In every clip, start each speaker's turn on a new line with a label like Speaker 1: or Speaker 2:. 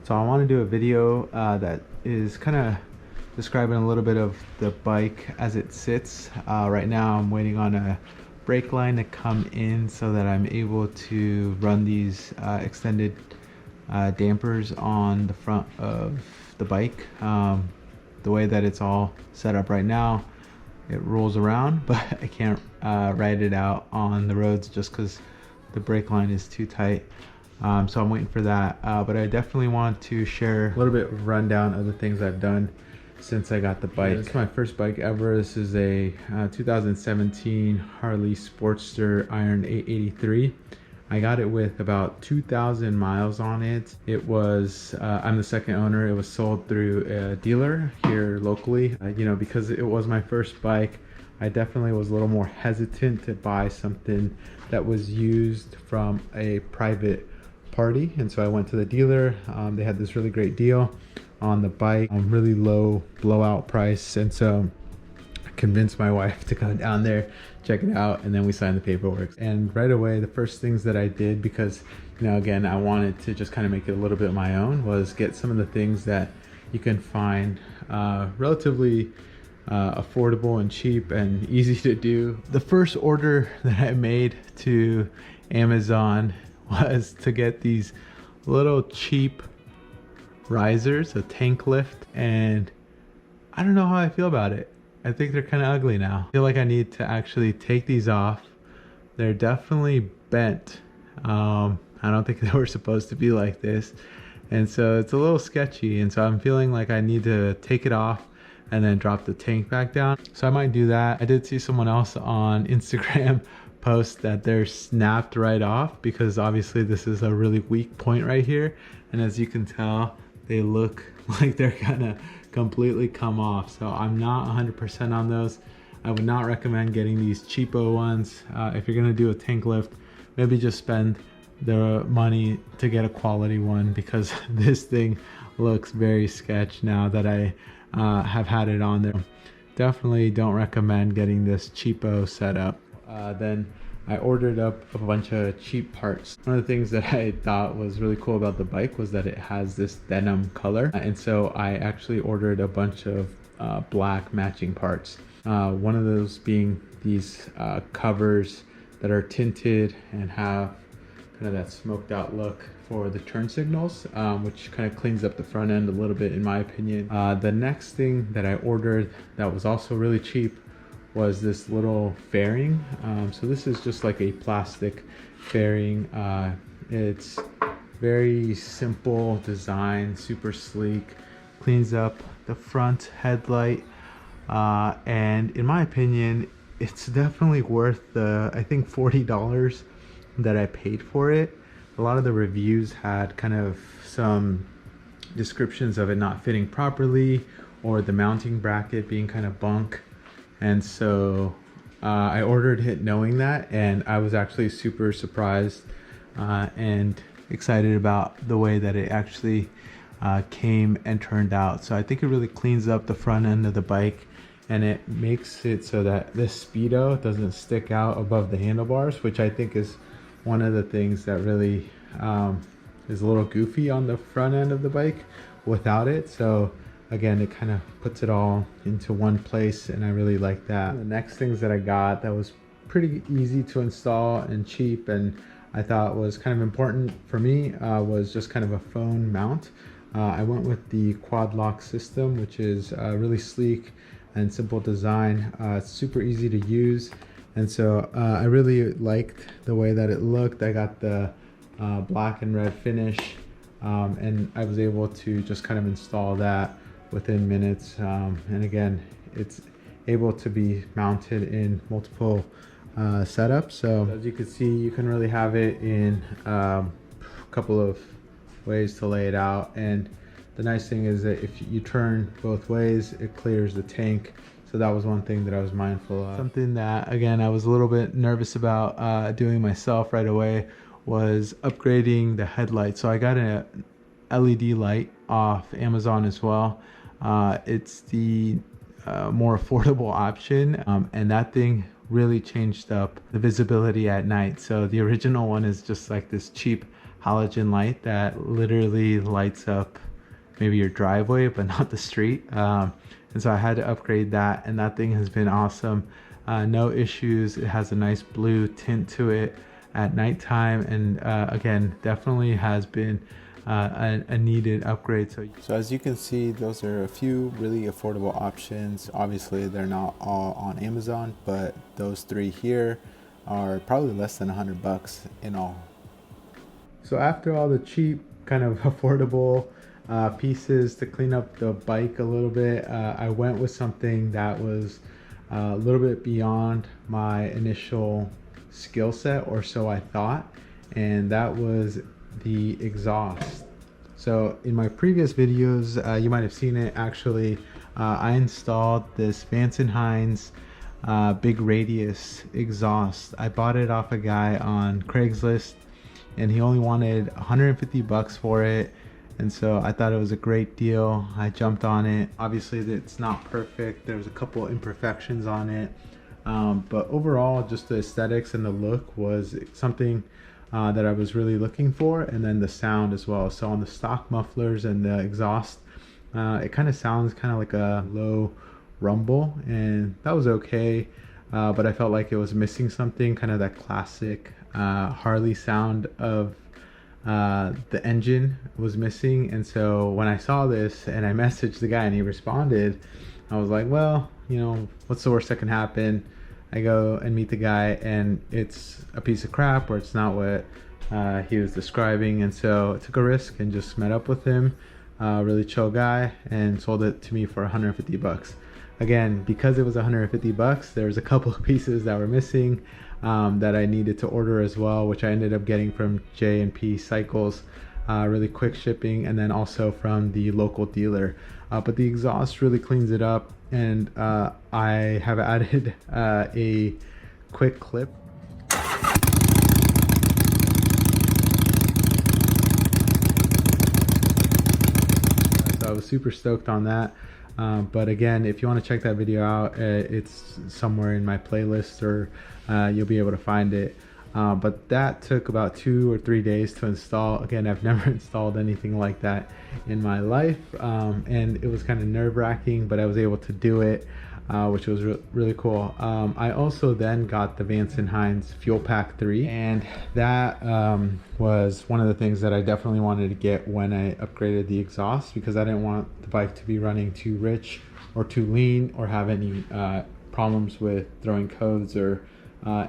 Speaker 1: So I want to do a video that is kind of describing a little bit of the bike as it sits. Right now I'm waiting on a brake line to come in so that I'm able to run these extended dampers on the front of the bike. The way that it's all set up right now, it rolls around, but I can't ride it out on the roads just because the brake line is too tight. So I'm waiting for that, but I definitely want to share a little bit of rundown of the things I've done since I got the bike. This is my first bike ever. This is a 2017 Harley Sportster Iron 883. I got it with about 2,000 miles on it. It was, I'm the second owner. It was sold through a dealer here locally. You know, because it was my first bike, I definitely was a little more hesitant to buy something that was used from a private party. And so I went to the dealer. They had this really great deal on the bike, really low blowout price. And so I convinced my wife to go down there, check it out, and then we signed the paperwork. And right away, the first things that I did, because, you know, again, I wanted to just kind of make it a little bit my own, was get some of the things that you can find relatively affordable and cheap and easy to do. The first order that I made to Amazon was to get these little cheap risers, a tank lift, and I don't know how I feel about it. I think they're kind of ugly now. I feel like I need to actually take these off. They're definitely bent. I don't think they were supposed to be like this, and so it's a little sketchy, and so I'm feeling like I need to take it off and then drop the tank back down. So I might do that. I did see someone else on Instagram post that they're snapped right off, because obviously this is a really weak point right here, and as you can tell, they look like they're gonna completely come off. So I'm not 100% on those. I would not recommend getting these cheapo ones. If you're gonna do a tank lift, maybe just spend the money to get a quality one, because this thing looks very sketch now that I have had it on there. Definitely don't recommend getting this cheapo setup. Then I ordered up a bunch of cheap parts. One of the things that I thought was really cool about the bike was that it has this denim color, and so I actually ordered a bunch of black matching parts. One of those being these covers that are tinted and have kind of that smoked out look for the turn signals, which kind of cleans up the front end a little bit in my opinion. The next thing that I ordered that was also really cheap was this little fairing. So this is just like a plastic fairing. It's very simple design, super sleek, cleans up the front headlight, and in my opinion, it's definitely worth the, I think, $40 that I paid for it. A lot of the reviews had kind of some descriptions of it not fitting properly, or the mounting bracket being kind of bunk. And so I ordered it knowing that, and I was actually super surprised and excited about the way that it actually came and turned out. So I think it really cleans up the front end of the bike, and it makes it so that this speedo doesn't stick out above the handlebars, which I think is one of the things that really is a little goofy on the front end of the bike without it. So again, it kind of puts it all into one place, and I really like that. The next things that I got that was pretty easy to install and cheap, and I thought was kind of important for me, was just kind of a phone mount. I went with the quad lock system, which is really sleek and simple design. It's super easy to use, and so I really liked the way that it looked. I got the black and red finish, and I was able to just kind of install that within minutes, and again, it's able to be mounted in multiple setups. So as you can see, you can really have it in a couple of ways to lay it out, and the nice thing is that if you turn both ways, it clears the tank. So that was one thing that I was mindful of. Something that, again, I was a little bit nervous about doing myself right away was upgrading the headlight. So I got an LED light off Amazon as well. It's the more affordable option, and that thing really changed up the visibility at night. So the original one is just like this cheap halogen light that literally lights up maybe your driveway but not the street. And so I had to upgrade that, and that thing has been awesome. No issues. It has a nice blue tint to it at nighttime, and again, definitely has been a needed upgrade. So as you can see, those are a few really affordable options. Obviously they're not all on Amazon, but those three here are probably less than $100 in all. So after all the cheap kind of affordable pieces to clean up the bike a little bit, I went with something that was a little bit beyond my initial skill set, or so I thought, and that was the exhaust. So in my previous videos, you might have seen it actually, I installed this Vance & Hines big radius exhaust. I bought it off a guy on Craigslist, and he only wanted $150 for it, and so I thought it was a great deal. I jumped on it. Obviously it's not perfect, there's a couple imperfections on it, but overall just the aesthetics and the look was something that I was really looking for, and then the sound as well. So on the stock mufflers and the exhaust, it kind of sounds kind of like a low rumble, and that was okay, but I felt like it was missing something, kind of that classic Harley sound of the engine was missing. And so when I saw this and I messaged the guy and he responded, I was like, well, you know, what's the worst that can happen? I go and meet the guy and it's a piece of crap, or it's not what he was describing. And so I took a risk and just met up with him, really chill guy, and sold it to me for $150. Again, because it was $150, there was a couple of pieces that were missing that I needed to order as well, which I ended up getting from J&P Cycles, really quick shipping, and then also from the local dealer. But the exhaust really cleans it up, and I have added a quick clip. So I was super stoked on that. But again, if you want to check that video out, it's somewhere in my playlist, or you'll be able to find it. But that took about 2 or 3 days to install. Again, I've never installed anything like that in my life, and it was kind of nerve-wracking, but I was able to do it, which was really cool. I also then got the Vance & Hines Fuel Pack 3, and that was one of the things that I definitely wanted to get when I upgraded the exhaust, because I didn't want the bike to be running too rich or too lean, or have any problems with throwing codes or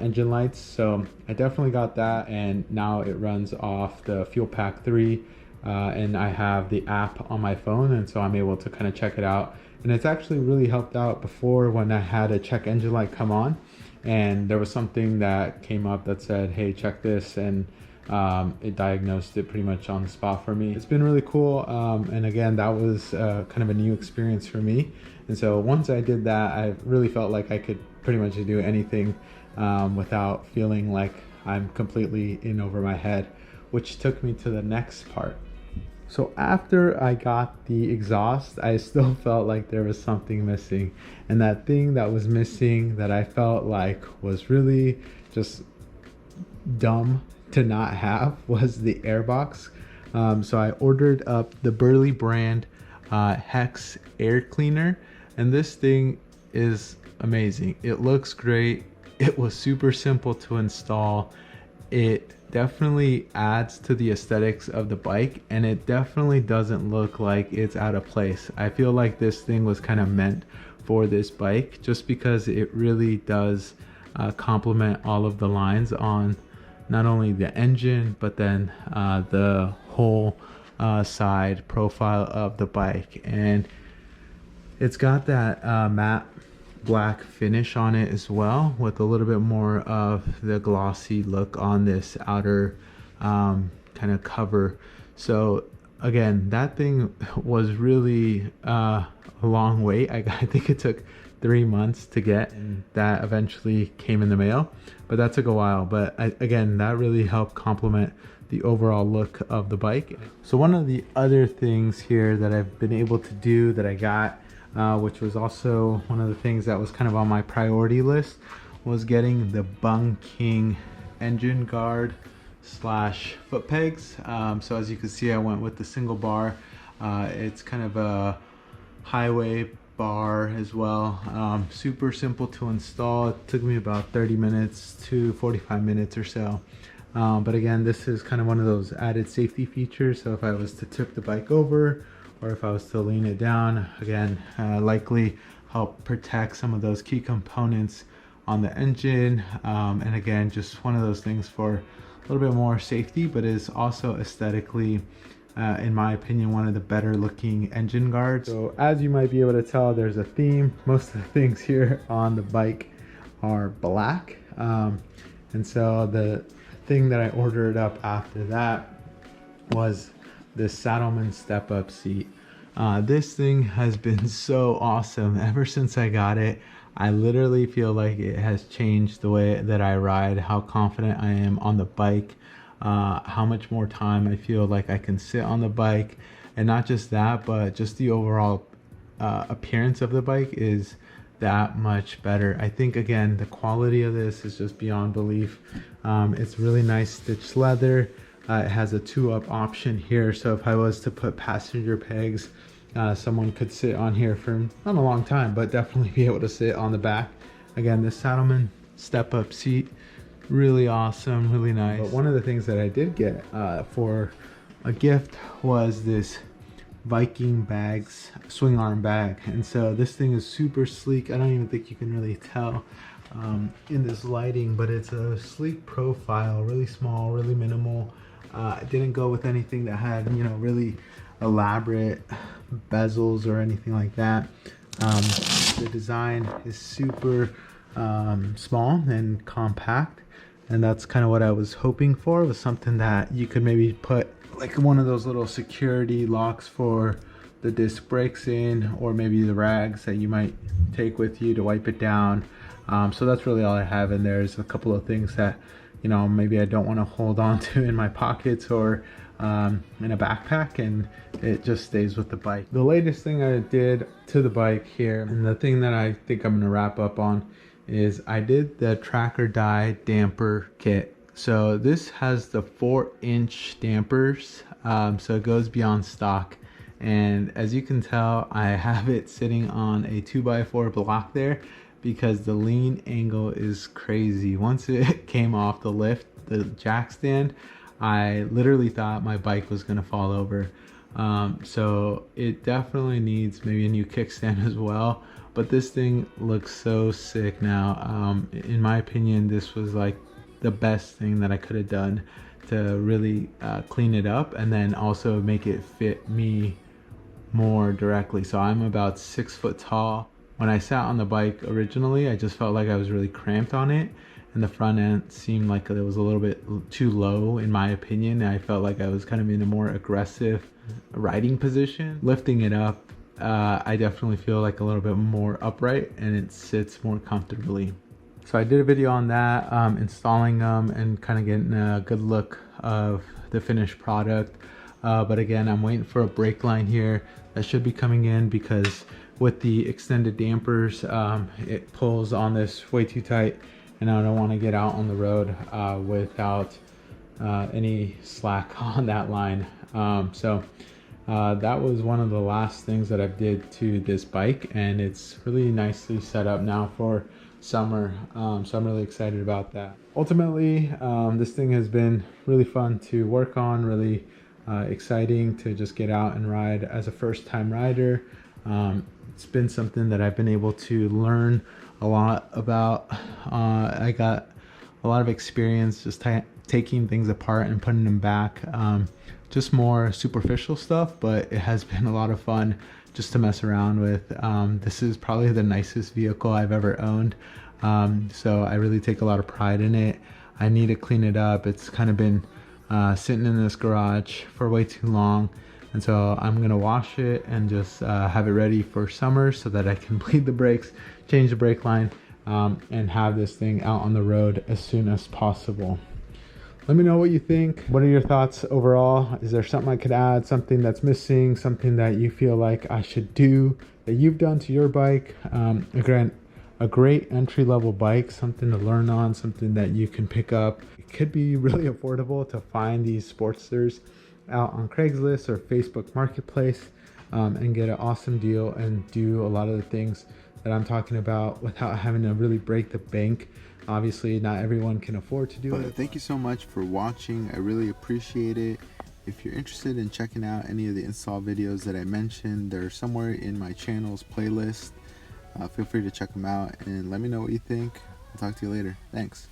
Speaker 1: engine lights. So I definitely got that, and now it runs off the Fuel Pack 3, and I have the app on my phone, and so I'm able to kind of check it out. And it's actually really helped out before when I had a check engine light come on and there was something that came up that said, hey, check this, and it diagnosed it pretty much on the spot for me. It's been really cool, and again, that was kind of a new experience for me. And so once I did that, I really felt like I could pretty much do anything without feeling like I'm completely in over my head, which took me to the next part. So after I got the exhaust, I still felt like there was something missing, and that thing that was missing that I felt like was really just dumb to not have was the airbox. So I ordered up the Burley brand Hex Air Cleaner, and this thing is amazing. It looks great. It was super simple to install. It definitely adds to the aesthetics of the bike, and it definitely doesn't look like it's out of place. I feel like this thing was kind of meant for this bike, just because it really does complement all of the lines on not only the engine, but then the whole side profile of the bike. And it's got that matte black finish on it as well, with a little bit more of the glossy look on this outer kind of cover. So again, that thing was really a long wait. I think it took 3 months to get, and that eventually came in the mail, but that took a while. But again, that really helped complement the overall look of the bike. So one of the other things here that I've been able to do that I got, which was also one of the things that was kind of on my priority list, was getting the Bung King engine guard slash foot pegs. So as you can see, I went with the single bar. It's kind of a highway bar as well. Super simple to install. It took me about 30 minutes to 45 minutes or so. But again, this is kind of one of those added safety features. So if I was to tip the bike over, or if I was to lean it down, again, likely help protect some of those key components on the engine. And again, just one of those things for a little bit more safety, but is also aesthetically, in my opinion, one of the better looking engine guards. So as you might be able to tell, there's a theme. Most of the things here on the bike are black. And so the thing that I ordered up after that was this Saddlemen step-up seat. This thing has been so awesome ever since I got it. I literally feel like it has changed the way that I ride, how confident I am on the bike, how much more time I feel like I can sit on the bike. And not just that, but just the overall appearance of the bike is that much better. I think, again, the quality of this is just beyond belief. It's really nice stitched leather. It has a 2-up option here, so if I was to put passenger pegs, someone could sit on here for not a long time, but definitely be able to sit on the back. Again, this Saddlemen step-up seat, really awesome, really nice. But one of the things that I did get for a gift was this Viking bags swing arm bag, and so this thing is super sleek. I don't even think you can really tell in this lighting, but it's a sleek profile, really small, really minimal. I didn't go with anything that had, you know, really elaborate bezels or anything like that. The design is super small and compact, and that's kind of what I was hoping for, was something that you could maybe put like one of those little security locks for the disc brakes in, or maybe the rags that you might take with you to wipe it down. So that's really all I have in there. Is a couple of things that, you know, maybe I don't want to hold on to in my pockets or in a backpack, and it just stays with the bike. The latest thing I did to the bike here, and the thing that I think I'm going to wrap up on, is I did the track or die damper kit. So this has the 4-inch dampers, so it goes beyond stock. And as you can tell, I have it sitting on a 2x4 block there because the lean angle is crazy. Once it came off the lift, the jack stand, I literally thought my bike was gonna fall over. So it definitely needs maybe a new kickstand as well. But this thing looks so sick now. In my opinion, this was like the best thing that I could have done to really clean it up, and then also make it fit me more directly. So I'm about 6 foot tall. When I sat on the bike originally, I just felt like I was really cramped on it, and the front end seemed like it was a little bit too low in my opinion. I felt like I was kind of in a more aggressive riding position. Lifting it up, I definitely feel like a little bit more upright, and it sits more comfortably. So I did a video on that, installing them and kind of getting a good look of the finished product. But again, I'm waiting for a brake line here that should be coming in, because with the extended dampers, it pulls on this way too tight, and I don't want to get out on the road without any slack on that line. So that was one of the last things that I did to this bike, and it's really nicely set up now for summer. So I'm really excited about that. Ultimately, this thing has been really fun to work on, really exciting to just get out and ride as a first-time rider. It's been something that I've been able to learn a lot about. I got a lot of experience just taking things apart and putting them back. Just more superficial stuff, but it has been a lot of fun just to mess around with. This is probably the nicest vehicle I've ever owned. So I really take a lot of pride in it. I need to clean it up. It's kind of been sitting in this garage for way too long. And so I'm gonna wash it and just have it ready for summer so that I can bleed the brakes, change the brake line, and have this thing out on the road as soon as possible. Let me know what you think. What are your thoughts overall? Is there something I could add, something that's missing, something that you feel like I should do, that you've done to your bike? Again, a great entry-level bike, something to learn on, something that you can pick up. It could be really affordable to find these Sportsters out on Craigslist or Facebook Marketplace, and get an awesome deal and do a lot of the things that I'm talking about without having to really break the bank. Obviously, not everyone can afford to do it. Thank you so much for watching. I really appreciate it. If you're interested in checking out any of the install videos that I mentioned, they're somewhere in my channel's playlist. Feel free to check them out and let me know what you think. I'll talk to you later. Thanks.